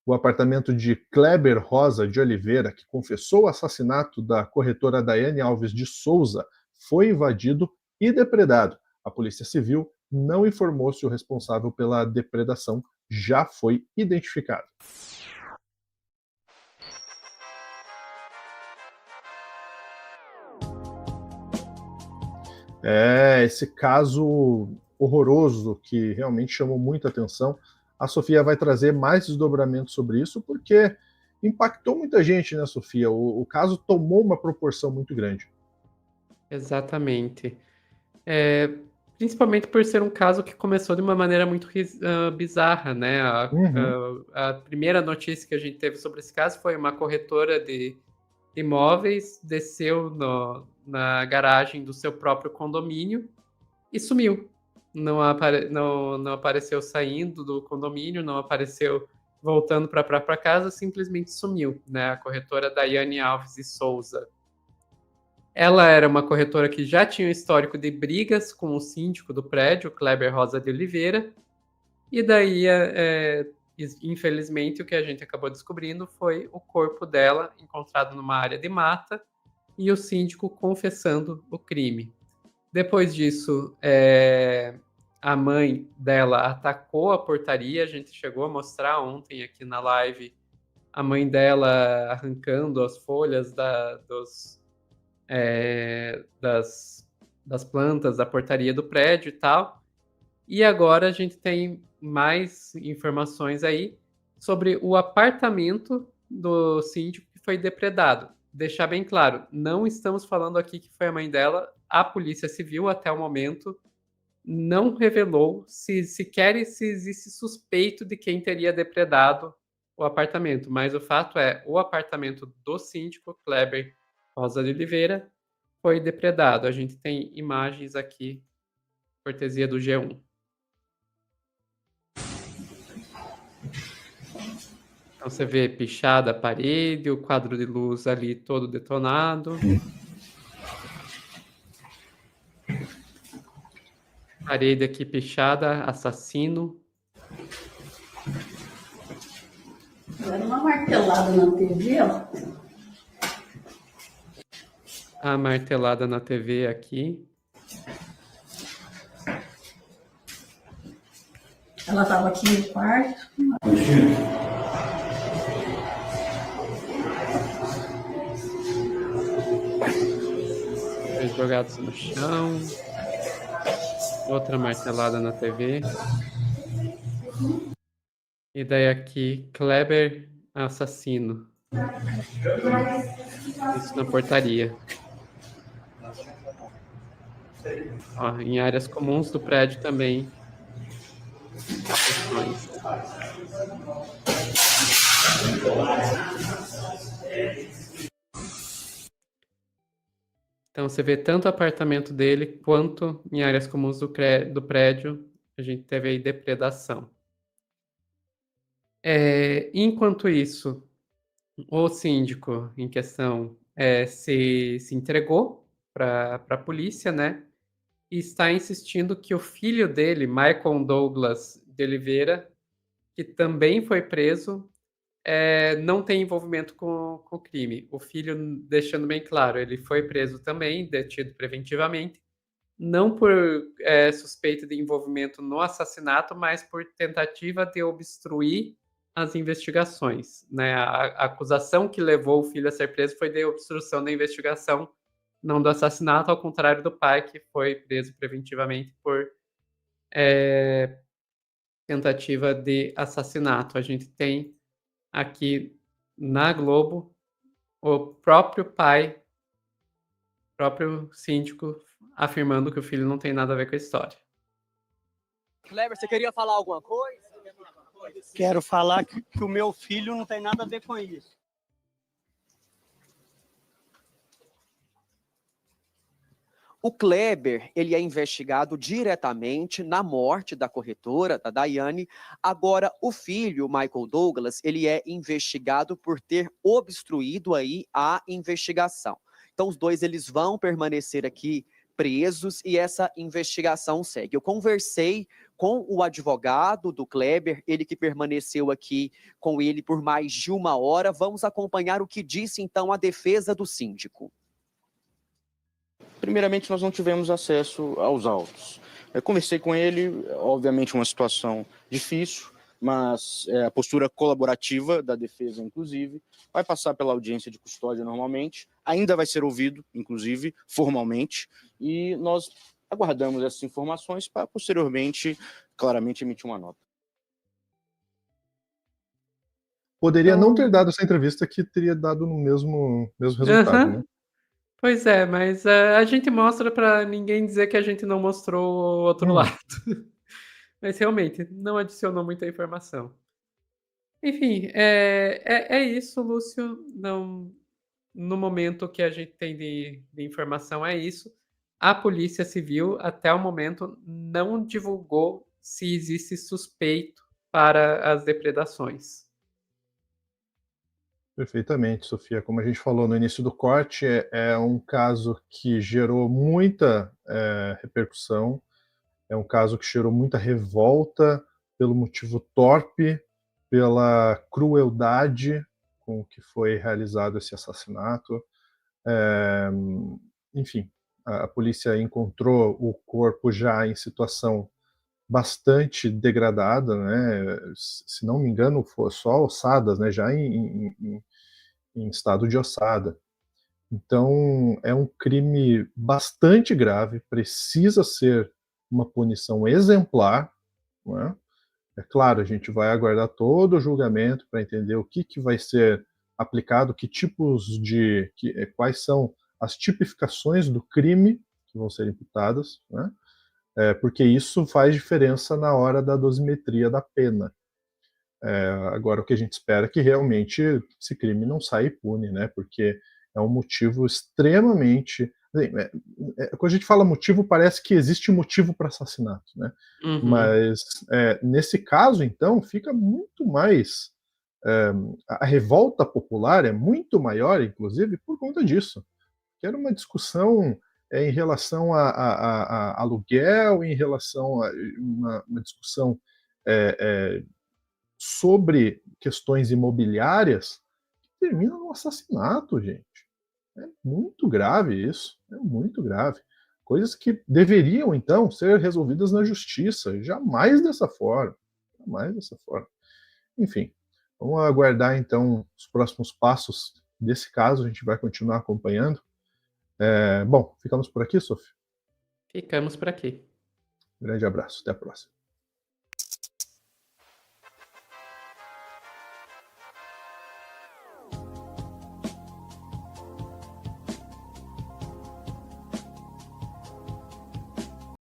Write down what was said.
O apartamento de Kleber Rosa de Oliveira, que confessou o assassinato da corretora Daiane Alves de Souza, foi invadido e depredado. A Polícia Civil não informou se o responsável pela depredação já foi identificado. Esse caso horroroso que realmente chamou muita atenção. A Sofia vai trazer mais desdobramentos sobre isso, porque impactou muita gente, né, Sofia? O caso tomou uma proporção muito grande. Exatamente. Principalmente por ser um caso que começou de uma maneira muito bizarra, né? A primeira notícia que a gente teve sobre esse caso foi uma corretora de imóveis desceu na garagem do seu próprio condomínio e sumiu. Não apareceu saindo do condomínio, não apareceu voltando para a própria casa, simplesmente sumiu, né? A corretora Daiane Alves e Souza. Ela era uma corretora que já tinha um histórico de brigas com o síndico do prédio, Kleber Rosa de Oliveira, e daí, infelizmente, o que a gente acabou descobrindo foi o corpo dela encontrado numa área de mata e o síndico confessando o crime. Depois disso, a mãe dela atacou a portaria, a gente chegou a mostrar ontem aqui na live a mãe dela arrancando as folhas das plantas da portaria do prédio e tal. E agora a gente tem mais informações aí sobre o apartamento do síndico que foi depredado. Deixar bem claro, não estamos falando aqui que foi a mãe dela. A Polícia Civil, até o momento, não revelou se existe suspeito de quem teria depredado o apartamento. Mas o fato é, o apartamento do síndico, Kleber Rosa de Oliveira, foi depredado. A gente tem imagens aqui, cortesia do G1. Então você vê pichada a parede, o quadro de luz ali todo detonado. Parede aqui pichada, assassino. Era uma martelada na TV, ó. A martelada na TV aqui. Ela estava aqui no quarto. Jogados no chão. Outra martelada na TV. E daí aqui, Kleber assassino. Isso na portaria. Ó, em áreas comuns do prédio também. Então você vê tanto o apartamento dele quanto em áreas comuns do prédio a gente teve aí depredação. Enquanto isso, o síndico em questão se entregou para a polícia, né? E está insistindo que o filho dele, Michael Douglas de Oliveira, que também foi preso, não tem envolvimento com o crime. O filho, deixando bem claro, ele foi preso também, detido preventivamente, não por suspeita de envolvimento no assassinato, mas por tentativa de obstruir as investigações, né? A acusação que levou o filho a ser preso foi de obstrução da investigação, não do assassinato, ao contrário do pai, que foi preso preventivamente por tentativa de assassinato. A gente tem aqui na Globo o próprio pai, próprio síndico, afirmando que o filho não tem nada a ver com a história. Kleber, você queria falar alguma coisa? Quero falar que o meu filho não tem nada a ver com isso. O Kleber, ele é investigado diretamente na morte da corretora, da Daiane. Agora, o filho, Michael Douglas, ele é investigado por ter obstruído aí a investigação. Então, os dois, eles vão permanecer aqui presos e essa investigação segue. Eu conversei com o advogado do Kleber, ele que permaneceu aqui com ele por mais de 1 hora. Vamos acompanhar o que disse então a defesa do síndico. Primeiramente, nós não tivemos acesso aos autos. Eu conversei com ele, obviamente uma situação difícil, mas a postura colaborativa da defesa, inclusive, vai passar pela audiência de custódia normalmente, ainda vai ser ouvido, inclusive, formalmente, e nós aguardamos essas informações para, posteriormente, claramente emitir uma nota. Poderia não ter dado essa entrevista que teria dado no mesmo resultado, né? Pois é, mas a gente mostra para ninguém dizer que a gente não mostrou o outro lado. Mas realmente, não adicionou muita informação. Enfim, é isso, Lúcio. Não, no momento que a gente tem de informação é isso. A Polícia Civil, até o momento, não divulgou se existe suspeito para as depredações. Perfeitamente, Sofia. Como a gente falou no início do corte, é um caso que gerou muita repercussão, é um caso que gerou muita revolta pelo motivo torpe, pela crueldade com que foi realizado esse assassinato. Enfim, a polícia encontrou o corpo já em situação bastante degradada, né? Se não me engano, foi só ossadas, né? Já em estado de ossada. Então, é um crime bastante grave, precisa ser uma punição exemplar, não é? É claro, a gente vai aguardar todo o julgamento para entender o que vai ser aplicado, que tipos de, quais são as tipificações do crime que vão ser imputadas, né? Porque isso faz diferença na hora da dosimetria da pena. Agora, o que a gente espera é que realmente esse crime não saia impune, né? Porque é um motivo extremamente. Quando a gente fala motivo, parece que existe motivo para assassinato, né? Mas nesse caso, então, fica muito mais. A revolta popular é muito maior, inclusive, por conta disso. Que era uma discussão em relação a aluguel, em relação a uma discussão sobre questões imobiliárias que termina no assassinato, gente. É muito grave isso, é muito grave. Coisas que deveriam, então, ser resolvidas na justiça, jamais dessa forma. Jamais dessa forma. Enfim, vamos aguardar, então, os próximos passos desse caso, a gente vai continuar acompanhando. Bom, ficamos por aqui, Sofia? Ficamos por aqui. Grande abraço, até a próxima.